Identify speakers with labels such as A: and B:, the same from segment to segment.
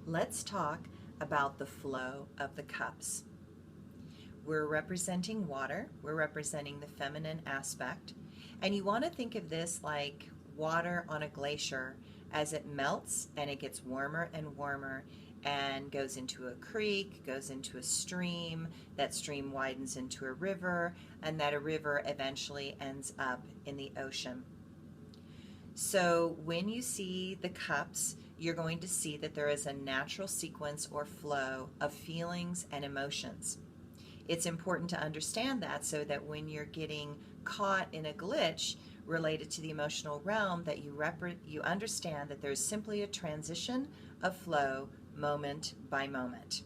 A: let's talk about the flow of the cups. We're representing water, we're representing the feminine aspect, and you want to think of this like water on a glacier as it melts and it gets warmer and warmer and goes into a creek, goes into a stream, that stream widens into a river, and that a river eventually ends up in the ocean. So when you see the cups, you're going to see that there is a natural sequence or flow of feelings and emotions. It's important to understand that so that when you're getting caught in a glitch related to the emotional realm, that you understand that there's simply a transition of flow moment by moment.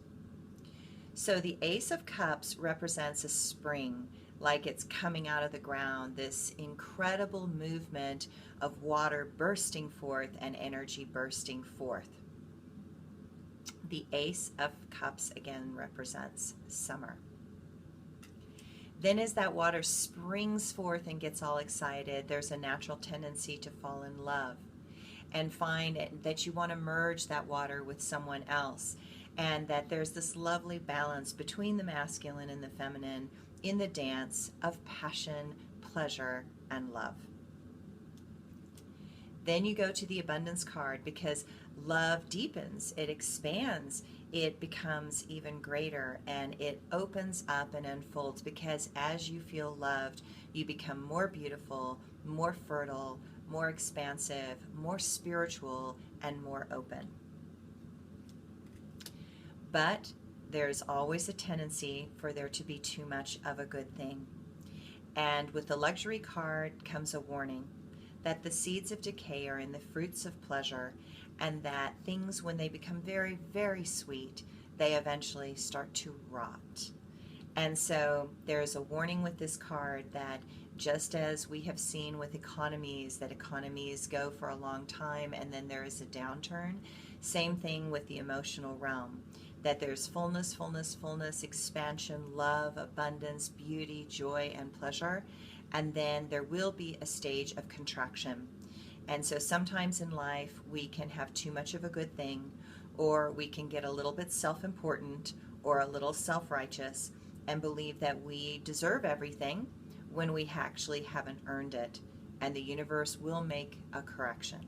A: So the Ace of Cups represents a spring, like it's coming out of the ground, this incredible movement of water bursting forth and energy bursting forth. The Ace of Cups again represents summer. Then as that water springs forth and gets all excited, there's a natural tendency to fall in love and find that you want to merge that water with someone else, and that there's this lovely balance between the masculine and the feminine in the dance of passion, pleasure, and love. Then you go to the abundance card because love deepens, it expands, it becomes even greater, and it opens up and unfolds because as you feel loved, you become more beautiful, more fertile, more expansive, more spiritual, and more open. But there's always a tendency for there to be too much of a good thing. And with the luxury card comes a warning that the seeds of decay are in the fruits of pleasure, and that things, when they become very, very sweet, they eventually start to rot. And so there's a warning with this card that just as we have seen with economies, that economies go for a long time and then there is a downturn, same thing with the emotional realm, that there's fullness, fullness, fullness, expansion, love, abundance, beauty, joy, and pleasure, and then there will be a stage of contraction. And so sometimes in life we can have too much of a good thing, or we can get a little bit self-important or a little self-righteous and believe that we deserve everything when we actually haven't earned it, and the universe will make a correction.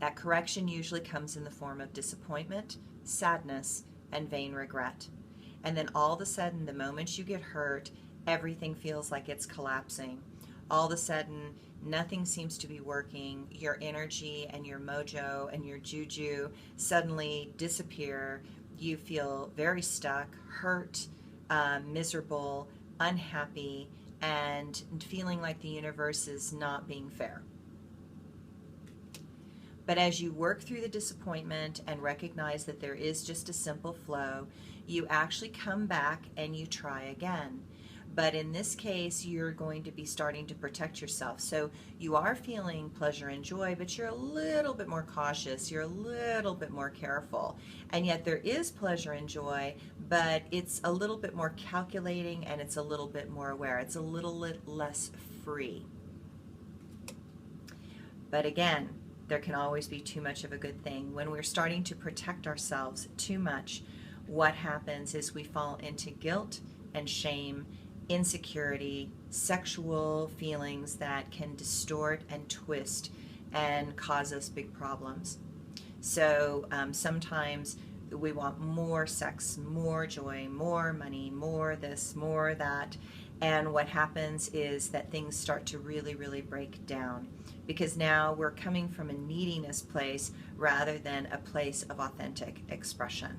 A: That correction usually comes in the form of disappointment, sadness, and vain regret. And then all of a sudden, the moment you get hurt, everything feels like it's collapsing. All of a sudden, nothing seems to be working. Your energy and your mojo and your juju suddenly disappear. You feel very stuck, hurt, miserable, unhappy, and feeling like the universe is not being fair. But as you work through the disappointment and recognize that there is just a simple flow, you actually come back and you try again. But in this case, you're going to be starting to protect yourself. So you are feeling pleasure and joy, but you're a little bit more cautious. You're a little bit more careful. And yet there is pleasure and joy, but it's a little bit more calculating and it's a little bit more aware. It's a little less free. But again, there can always be too much of a good thing. When we're starting to protect ourselves too much, what happens is we fall into guilt and shame, insecurity, sexual feelings that can distort and twist and cause us big problems. So sometimes we want more sex, more joy, more money, more this, more that. And what happens is that things start to really, really break down, because now we're coming from a neediness place rather than a place of authentic expression.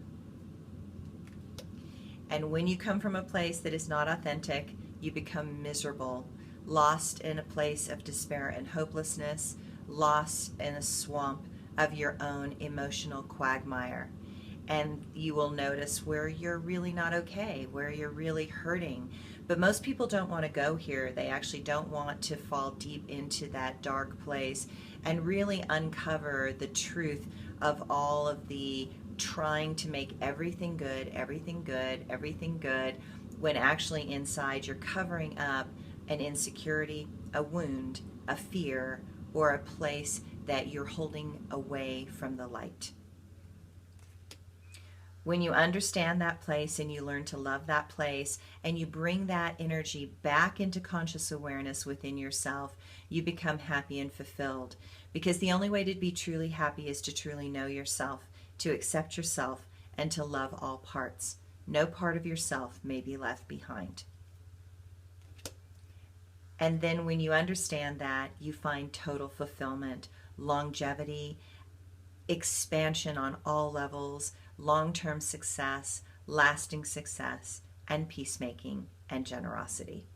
A: And when you come from a place that is not authentic, you become miserable, lost in a place of despair and hopelessness, lost in a swamp of your own emotional quagmire. And you will notice where you're really not okay, where you're really hurting. But most people don't want to go here. They actually don't want to fall deep into that dark place and really uncover the truth of all of the trying to make everything good, everything good, everything good, when actually inside you're covering up an insecurity, a wound, a fear, or a place that you're holding away from the light. When you understand that place and you learn to love that place and you bring that energy back into conscious awareness within yourself, you become happy and fulfilled. Because the only way to be truly happy is to truly know yourself, to accept yourself, and to love all parts. No part of yourself may be left behind. And then when you understand that, you find total fulfillment, longevity, expansion on all levels, long-term success, lasting success, and peacemaking and generosity.